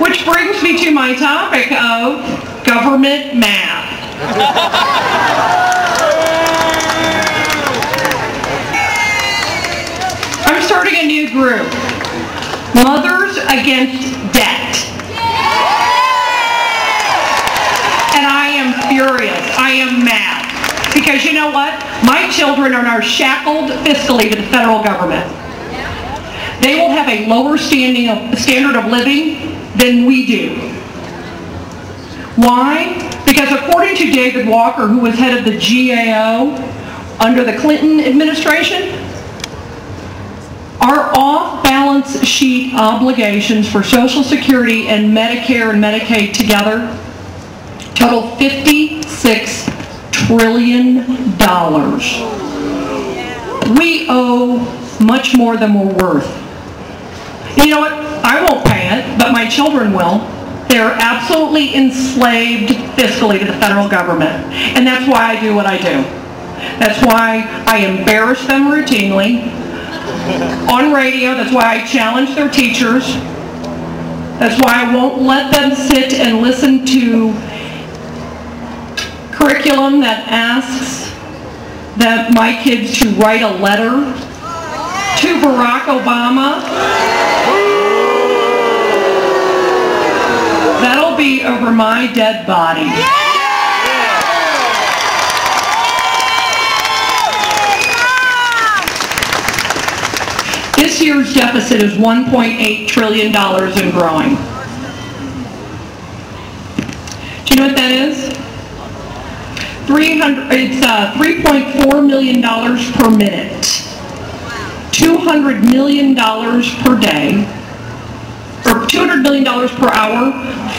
Which brings me to my topic of government math. I'm starting a new group, Mothers Against Debt. And I am furious. I am mad. Because you know what? My children are now shackled fiscally to the federal government. They will have a lower standard of living than we do. Why? Because according to David Walker, who was head of the GAO under the Clinton administration, our off-balance sheet obligations for Social Security and Medicare and Medicaid together total $56 trillion. We owe much more than we're worth. You know what? I won't pay it, but my children will. They're absolutely enslaved fiscally to the federal government. And that's why I do what I do. That's why I embarrass them routinely on radio. That's why I challenge their teachers. That's why I won't let them sit and listen to curriculum that asks that my kids to write a letter to Barack Obama. That'll be over my dead body. This year's deficit is $1.8 trillion and growing. Do you know what that is? It's $3.4 million per minute, $200 million per day, or $200 million per hour,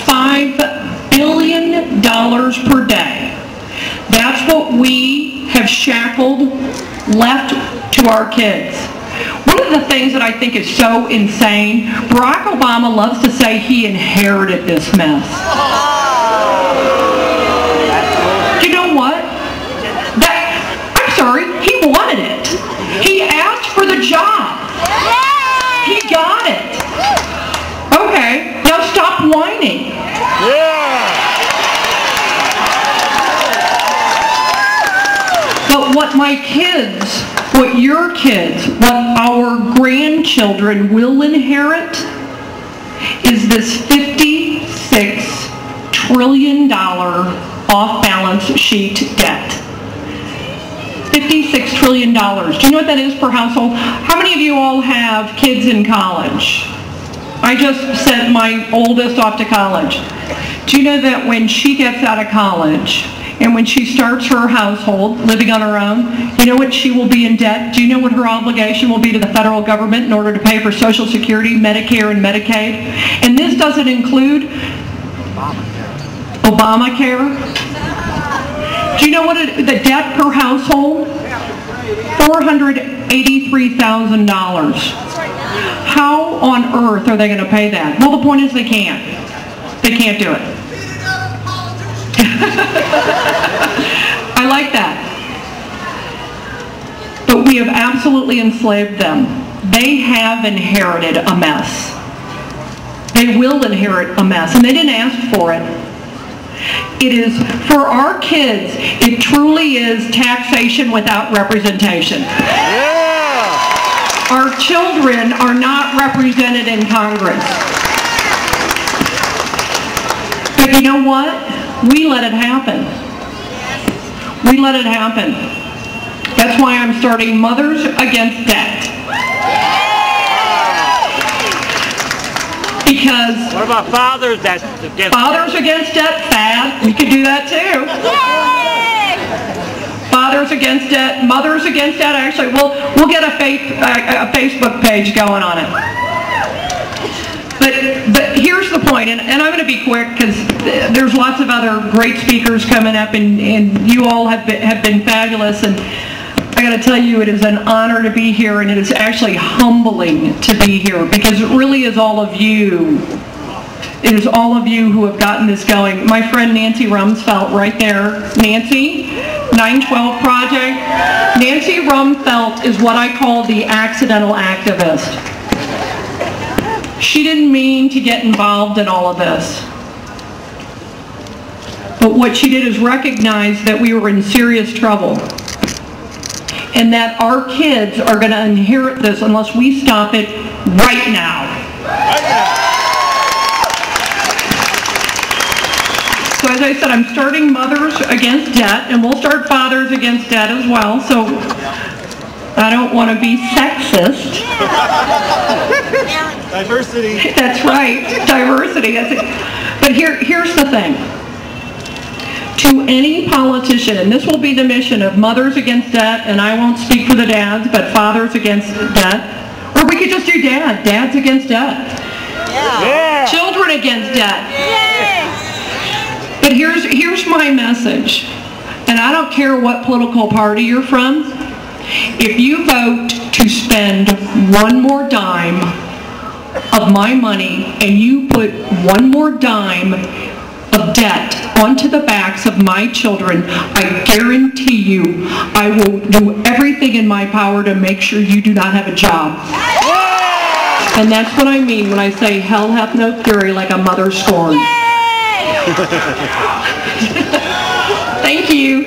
$5 billion per day. That's what we have shackled left to our kids. One of the things that I think is so insane, Barack Obama loves to say he inherited this mess. You know what? I'm sorry, he wanted it. He asked for the job. He got it. Okay, now stop whining. But what my kids, what your kids, what our grandchildren will inherit is this $56 trillion off-balance sheet debt. $56 trillion. Do you know what that is per household? How many of you all have kids in college? I just sent my oldest off to college. Do you know that when she gets out of college and when she starts her household, living on her own, you know what she will be in debt? Do you know what her obligation will be to the federal government in order to pay for Social Security, Medicare, and Medicaid? And this doesn't include Obamacare. Do you know what the debt per household? $483,000. How on earth are they going to pay that? Well, the point is they can't. They can't do it. I like that. But we have absolutely enslaved them. They have inherited a mess. They will inherit a mess, and they didn't ask for it. It is, for our kids, it truly is taxation without representation. Our children are not represented in Congress. But you know what? We let it happen. We let it happen. That's why I'm starting Mothers Against Debt. Because what about fathers against Fathers Against Debt? Fad. We could do that too. Fathers Against Debt, Mothers Against Debt. Actually, we'll get a Facebook page going on it. But here's the point, and I'm going to be quick because there's lots of other great speakers coming up, and you all have been fabulous. And I got to tell you, it is an honor to be here, and it is actually humbling to be here because it really is all of you. It is all of you who have gotten this going. My friend Nancy Rumsfeld right there. Nancy, 912 Project. Nancy Rumsfeld is what I call the accidental activist. She didn't mean to get involved in all of this. But what she did is recognize that we were in serious trouble and that our kids are going to inherit this unless we stop it right now. So as I said, I'm starting mothers against debt, and we'll start fathers against debt as well. So I don't want to be sexist. Diversity. That's right, diversity. That's it. But here's the thing. To any politician, and this will be the mission of Mothers Against Debt, and I won't speak for the dads, but Fathers Against Debt. Or we could just do dads against debt. Yeah. Children against debt. Yeah. But here's my message, and I don't care what political party you're from. If you vote to spend one more dime of my money and you put one more dime of debt onto the backs of my children, I guarantee you I will do everything in my power to make sure you do not have a job. And that's what I mean when I say hell hath no fury like a mother scorned. Thank you.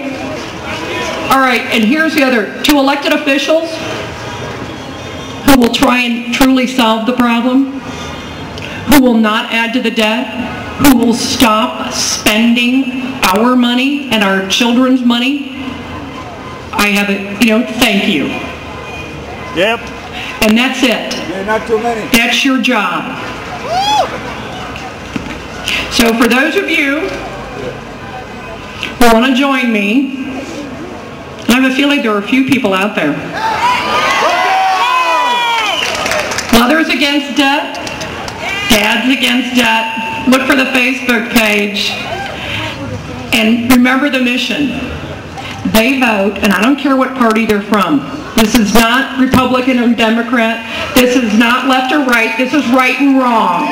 All right, and here's the other. To elected officials who will try and truly solve the problem, who will not add to the debt, who will stop spending our money and our children's money, I have it, thank you. Yep. And that's it. Yeah, not too many. That's your job. So for those of you who want to join me, I have a feeling there are a few people out there. Mothers Against Debt, Dads Against Debt. Look for the Facebook page. And remember the mission. They vote, and I don't care what party they're from. This is not Republican or Democrat. This is not left or right. This is right and wrong.